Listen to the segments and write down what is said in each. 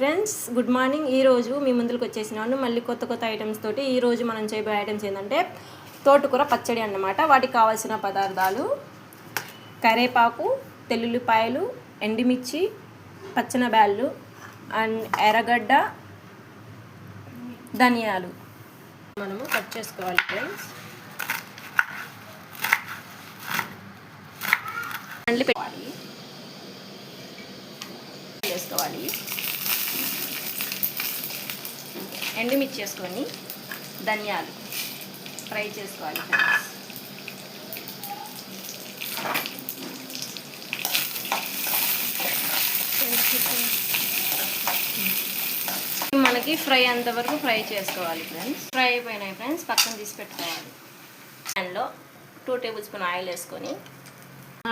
Friends good morning. ఈరోజు మీ ముందుకు వచ్చేసినాను మళ్ళీ కొత్త ఐటమ్స్ తోటి. ఈరోజు మనం చేయబోయే ఐటమ్స్ ఏంటంటే తోటకూర పచ్చడి అన్నమాట. వాటికి కావాల్సిన పదార్థాలు కరివేపాకు, తెల్లుల్లిపాయలు, ఎండుమిర్చి, పచ్చన బ్యాళ్ళు అండ్ ఎర్రగడ్డ, ధనియాలు మనము కట్ చేసుకోవాలి ఫ్రెండ్స్. అండ్లు వేసుకోవాలి, ఎండుమిర్చి వేసుకొని ధనియాలు ఫ్రై చేసుకోవాలి ఫ్రెండ్స్. మనకి ఫ్రై అంతవరకు ఫ్రై చేసుకోవాలి ఫ్రెండ్స్. ఫ్రై అయిపోయినాయి ఫ్రెండ్స్, పక్కన తీసి పెట్టుకోవాలి. ప్యాన్లో 2 టేబుల్ స్పూన్ ఆయిల్ వేసుకొని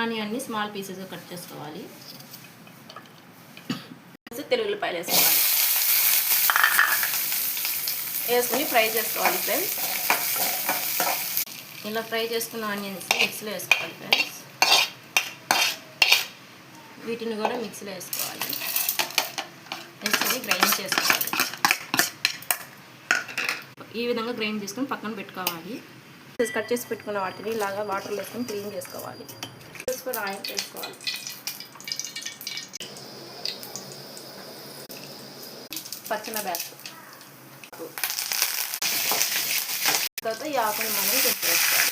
ఆనియన్ని స్మాల్ పీసెస్ కట్ చేసుకోవాలి. తెల్లుల్లిపాయలు వేసుకొని ఫ్రై చేసుకోవాలి ఫ్రెండ్స్. ఇలా ఫ్రై చేసుకున్న ఆనియన్స్ మిక్సీలో వేసుకోవాలి ఫ్రెండ్స్. వీటిని కూడా మిక్సీలో వేసుకోవాలి, వేసుకొని గ్రైండ్ చేసుకోవాలి. ఈ విధంగా గ్రైండ్ చేసుకొని పక్కన పెట్టుకోవాలి. కట్ చేసి పెట్టుకున్న వాటిని ఇలాగా వాటర్లో వేసుకొని క్లీన్ చేసుకోవాలి. వేసుకొని ఆయిల్ వేసుకోవాలి. పచ్చన బ్యాగ్ తర్వాత ఈ ఆకుని మనం వేసుకోవాలి.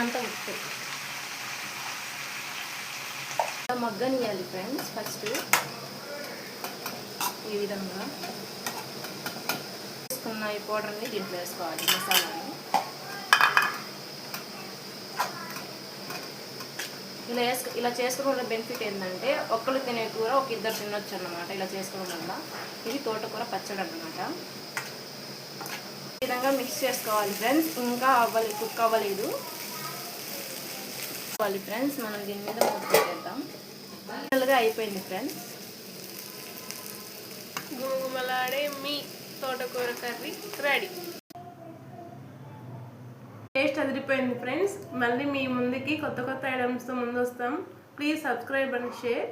అంతా ఉప్పు మగ్గనియాలి ఫ్రెండ్స్. ఫస్ట్ ఈ విధంగా వేసుకున్న ఈ పౌడర్ని దీంట్లో వేసుకోవాలి. మసాలాని ఇలా చేసుకోవడం వల్ల బెనిఫిట్ ఏంటంటే ఒక్కరు తినే కూర ఒక ఇద్దరు తినొచ్చు అన్నమాట. ఇలా చేసుకోవడం వల్ల ఇది తోటకూర పచ్చడి అన్నమాట. ఈ విధంగా మిక్స్ చేసుకోవాలి ఫ్రెండ్స్. ఇంకా కుక్ అవ్వలేదు ఫ్రెండ్స్. మనం దీని మీద మూత పెట్టేద్దాం. ఫైనల్గా అయిపోయింది ఫ్రెండ్స్. గుమగుమలాడే మీ తోటకూర కర్రీ రెడీ. టేస్ట్ అదిరిపోయింది ఫ్రెండ్స్. మళ్ళీ మీ ముందుకి కొత్త ఐటమ్స్తో ముందు వస్తాం. Please subscribe and share.